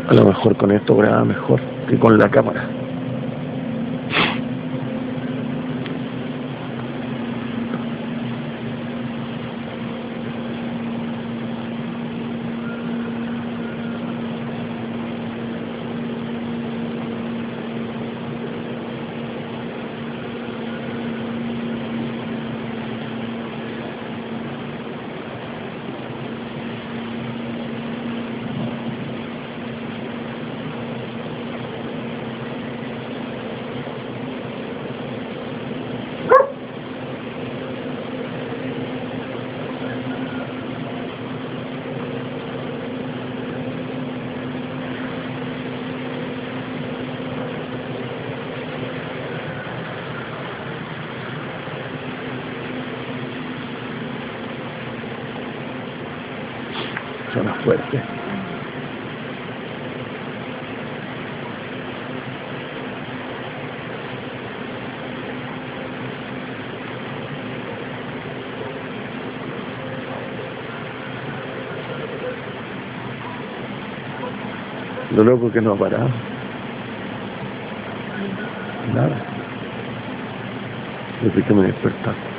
A lo mejor con esto graba mejor que con la cámara. Suena fuerte. Lo loco que no ha parado. Nada. Desde que me despertaste.